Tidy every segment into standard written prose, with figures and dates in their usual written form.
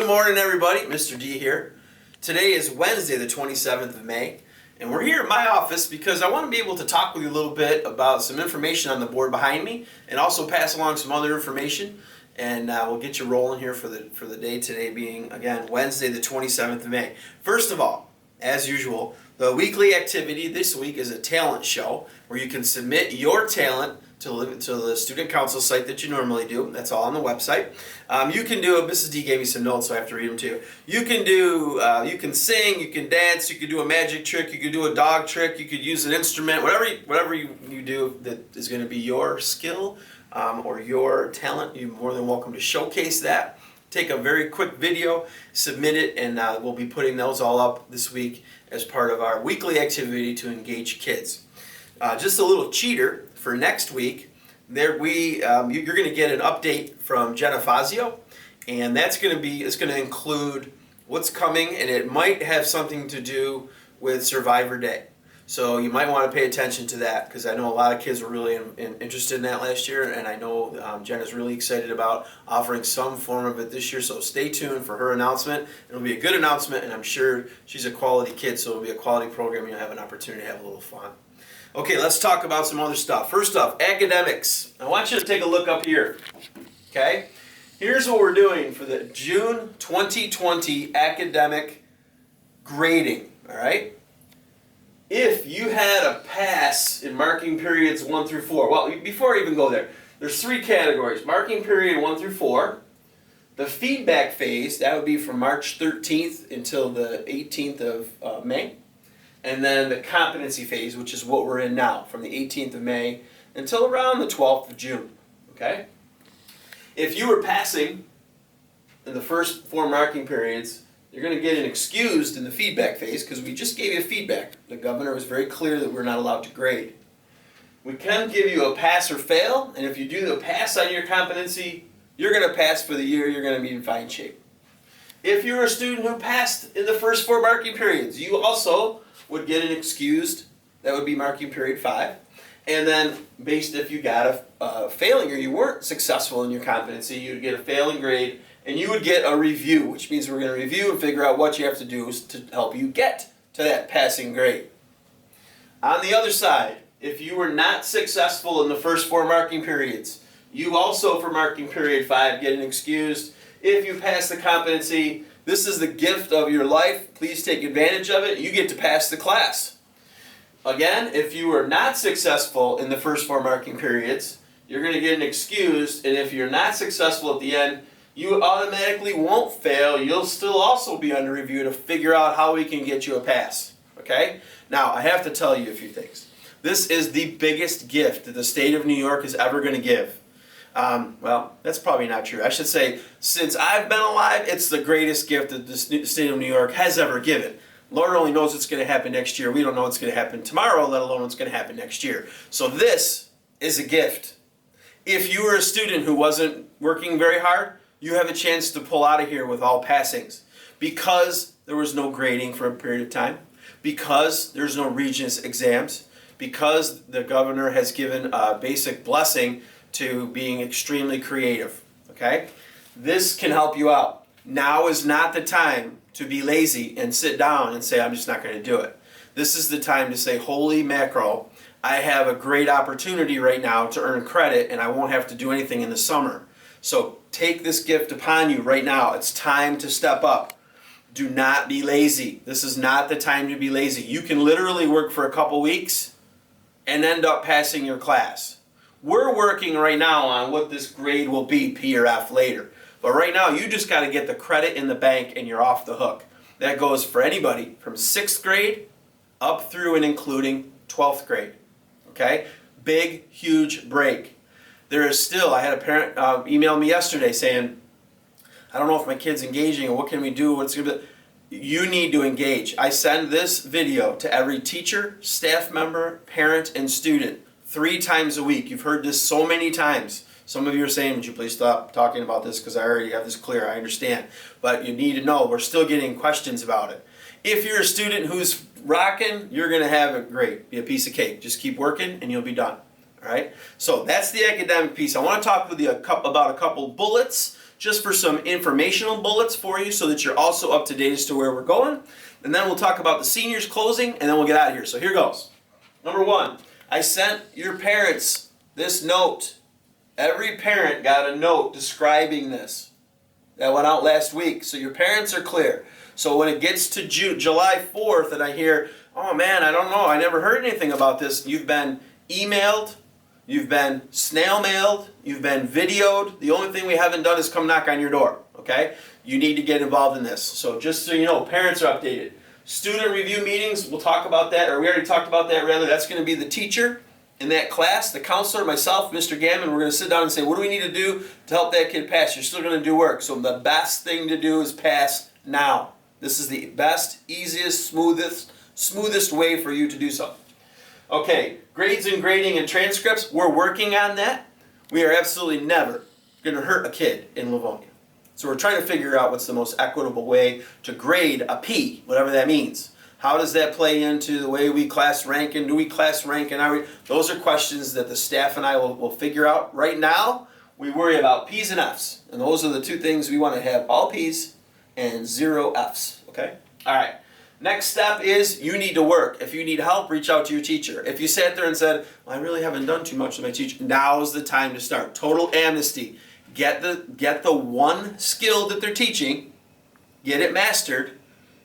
Good morning, everybody. Mr. D here. Today is Wednesday, the 27th of May, and we're here at my office because I want to be able to talk with you a little bit about some information on the board behind me and also pass along some other information, and we'll get you rolling here for the day today being, again, Wednesday, the 27th of May. First of all, as usual, the weekly activity this week is a talent show where you can submit your talent to the student council site that you normally do. That's all on the website. You can do, Mrs. D gave me some notes, so I have to read them to you. You can do, you can sing, you can dance, you can do a magic trick, you can do a dog trick, you could use an instrument, whatever you do that is going to be your skill or your talent. You're more than welcome to showcase that. Take a very quick video, submit it, and we'll be putting those all up this week as part of our weekly activity to engage kids. Just a little cheater for next week. You're going to get an update from Jenna Fazio, and it's going to include what's coming, and it might have something to do with Survivor Day. So you might want to pay attention to that because I know a lot of kids were really interested in that last year, and I know Jenna's really excited about offering some form of it this year. So stay tuned for her announcement. It'll be a good announcement, and I'm sure she's a quality kid, so it'll be a quality program. You'll have an opportunity to have a little fun. Okay, let's talk about some other stuff. First off, academics. I want you to take a look up here. Okay? Here's what we're doing for the June 2020 academic grading. All right? If you had a pass in marking periods 1 through 4, well, before I even go there, there's 3 categories. Marking period 1 through 4. The feedback phase, that would be from March 13th until the 18th of May. And then the competency phase, which is what we're in now, from the 18th of May until around the 12th of June. Okay? If you were passing in the first 4 marking periods, you're going to get an excused in the feedback phase because we just gave you feedback. The governor was very clear that we're not allowed to grade. We can give you a pass or fail, and if you do the pass on your competency, you're going to pass for the year. You're going to be in fine shape. If you're a student who passed in the first 4 marking periods, you also would get an excused, that would be marking period 5. And then based if you got a failing or you weren't successful in your competency, you'd get a failing grade and you would get a review, which means we're going to review and figure out what you have to do to help you get to that passing grade. On the other side, if you were not successful in the first 4 marking periods, you also for marking period 5 get an excused. If you pass the competency, this is the gift of your life. Please take advantage of it. You get to pass the class. Again, if you were not successful in the first 4 marking periods, you're going to get an excused, and if you're not successful at the end, you automatically won't fail. You'll still also be under review to figure out how we can get you a pass. Okay? Now, I have to tell you a few things. This is the biggest gift that the state of New York is ever going to give. Well, that's probably not true. I should say, since I've been alive, it's the greatest gift that the state of New York has ever given. Lord only knows what's going to happen next year. We don't know what's going to happen tomorrow, let alone what's going to happen next year. So this is a gift. If you were a student who wasn't working very hard, you have a chance to pull out of here with all passings. Because there was no grading for a period of time, because there's no Regents exams, because the governor has given a basic blessing to being extremely creative, okay? This can help you out. Now is not the time to be lazy and sit down and say, I'm just not going to do it. This is the time to say, holy mackerel, I have a great opportunity right now to earn credit and I won't have to do anything in the summer. So take this gift upon you right now. It's time to step up. Do not be lazy. This is not the time to be lazy. You can literally work for a couple weeks and end up passing your class. We're working right now on what this grade will be, P or F later. But right now, you just got to get the credit in the bank and you're off the hook. That goes for anybody from 6th grade up through and including 12th grade. Okay? Big, huge break. There is still, I had a parent email me yesterday saying, I don't know if my kid's engaging or what can we do, what's going to be. You need to engage. I send this video to every teacher, staff member, parent, and student 3 times a week. You've heard this so many times. Some of you are saying, would you please stop talking about this because I already have this clear. I understand. But you need to know we're still getting questions about it. If you're a student who's rocking, you're going to have it great. Be a piece of cake. Just keep working and you'll be done. All right? So that's the academic piece. I want to talk with you about a couple bullets just for some informational bullets for you so that you're also up to date as to where we're going. And then we'll talk about the seniors closing, and then we'll get out of here. So here goes. Number one, I sent your parents this note. Every parent got a note describing this. That went out last week, so your parents are clear. So when it gets to July 4th and I hear, oh man, I don't know, I never heard anything about this, you've been emailed, you've been snail mailed, you've been videoed. The only thing we haven't done is come knock on your door, okay? You need to get involved in this. So just so you know, parents are updated. Student review meetings, we'll talk about that, or we already talked about that rather. That's going to be the teacher in that class, the counselor, myself, Mr. Gammon. We're going to sit down and say, what do we need to do to help that kid pass? You're still going to do work. So the best thing to do is pass now. This is the best, easiest, smoothest way for you to do so. Okay, grades and grading and transcripts, we're working on that. We are absolutely never going to hurt a kid in Livonia. So we're trying to figure out what's the most equitable way to grade a P, whatever that means. How does that play into the way we class rank, and do we class rank, and those are questions that the staff and I will figure out. Right now, we worry about P's and F's, and those are the two things we want to have: all P's and 0 F's, okay? All right, next step is you need to work. If you need help, reach out to your teacher. If you sat there and said, well, I really haven't done too much with my teacher, now's the time to start. Total amnesty. Get the one skill that they're teaching, get it mastered,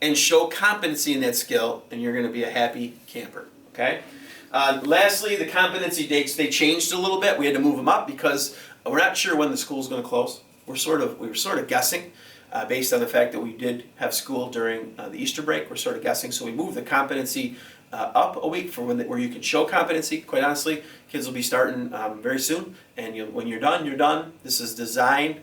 and show competency in that skill, and you're going to be a happy camper, okay? Lastly, the competency dates, they changed a little bit. We had to move them up because we're not sure when the school's going to close. We were sort of guessing based on the fact that we did have school during the Easter break. We're sort of guessing, so we moved the competency up a week for where you can show competency. Quite honestly, kids will be starting very soon, and when you're done, you're done. This is designed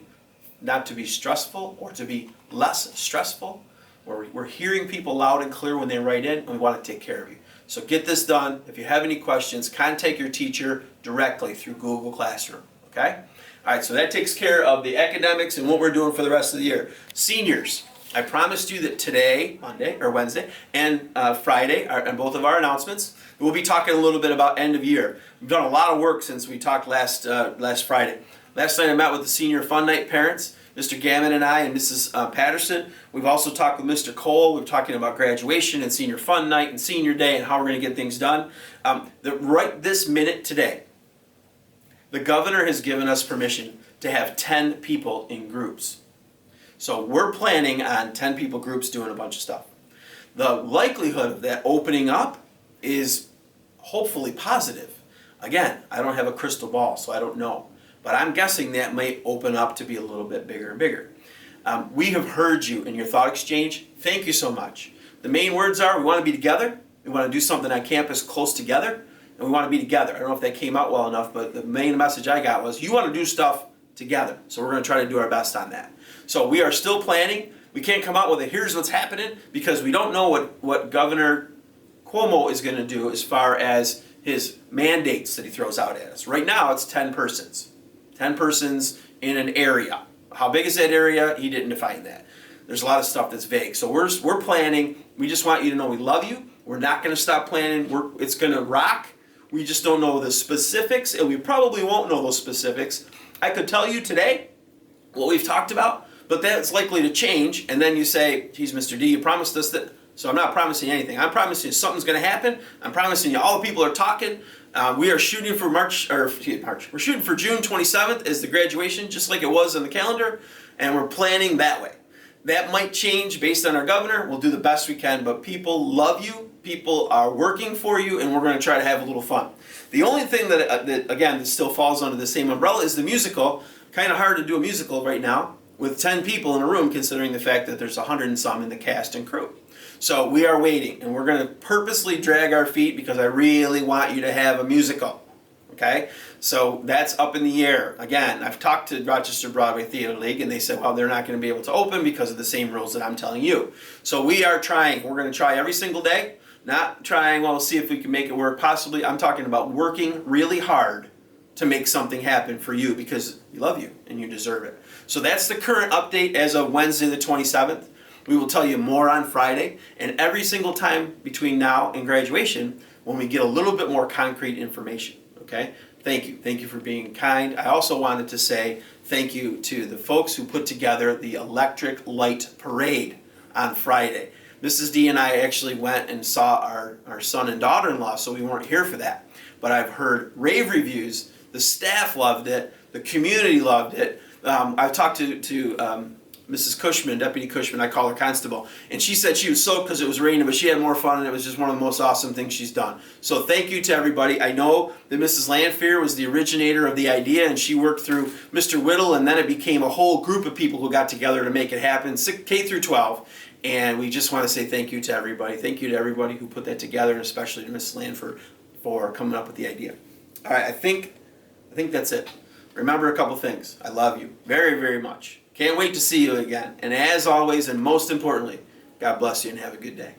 not to be stressful or to be less stressful. We're hearing people loud and clear when they write in, and we want to take care of you. So get this done. If you have any questions, contact your teacher directly through Google Classroom, okay? All right, so that takes care of the academics and what we're doing for the rest of the year. Seniors, I promised you that today, Monday or Wednesday, and Friday, and both of our announcements, we'll be talking a little bit about end of year. We've done a lot of work since we talked last Friday. Last night I met with the Senior Fun Night parents, Mr. Gammon and I, and Mrs. Patterson. We've also talked with Mr. Cole. We're talking about graduation and Senior Fun Night and Senior Day and how we're going to get things done. Right this minute today, the governor has given us permission to have 10 people in groups. So we're planning on 10 people groups doing a bunch of stuff. The likelihood of that opening up is hopefully positive. Again, I don't have a crystal ball, so I don't know. But I'm guessing that might open up to be a little bit bigger and bigger. We have heard you in your thought exchange. Thank you so much. The main words are we want to be together. We want to do something on campus close together. And we want to be together. I don't know if that came out well enough, but the main message I got was you want to do stuff together. So we're going to try to do our best on that. So we are still planning. We can't come out with a here's what's happening because we don't know what Governor Cuomo is going to do as far as his mandates that he throws out at us. Right now it's 10 persons. 10 persons in an area. How big is that area? He didn't define that. There's a lot of stuff that's vague. So we're planning. We just want you to know we love you. We're not going to stop planning. It's going to rock. We just don't know the specifics, and we probably won't know those specifics. I could tell you today what we've talked about, but that's likely to change. And then you say, geez, Mr. D, you promised us that. So I'm not promising anything. I'm promising you something's going to happen. I'm promising you all the people are talking. We are shooting for We're shooting for June 27th as the graduation, just like it was on the calendar, and we're planning that way. That might change based on our governor. We'll do the best we can, but people love you. People are working for you, and we're going to try to have a little fun. The only thing that still falls under the same umbrella is the musical. Kind of hard to do a musical right now with 10 people in a room, considering the fact that there's 100 and some in the cast and crew. So we are waiting, and we're going to purposely drag our feet because I really want you to have a musical. Okay? So that's up in the air. Again, I've talked to Rochester Broadway Theater League, and they said, well, they're not going to be able to open because of the same rules that I'm telling you. So we are trying. We're going to try every single day. Not trying, well, we'll see if we can make it work. Possibly, I'm talking about working really hard to make something happen for you because we love you and you deserve it. So that's the current update as of Wednesday the 27th. We will tell you more on Friday, and every single time between now and graduation when we get a little bit more concrete information, okay? Thank you. Thank you for being kind. I also wanted to say thank you to the folks who put together the Electric Light Parade on Friday. Mrs. D and I actually went and saw our son and daughter-in-law, so we weren't here for that. But I've heard rave reviews. The staff loved it. The community loved it. I've talked to Mrs. Cushman, Deputy Cushman, I call her Constable, and she said she was soaked because it was raining, but she had more fun, and it was just one of the most awesome things she's done. So thank you to everybody. I know that Mrs. Landfair was the originator of the idea, and she worked through Mr. Whittle, and then it became a whole group of people who got together to make it happen, K through 12, and we just want to say thank you to everybody. Thank you to everybody who put that together, and especially to Mrs. Landfair for coming up with the idea. All right, I think that's it. Remember a couple things. I love you very, very much. Can't wait to see you again. And as always, and most importantly, God bless you and have a good day.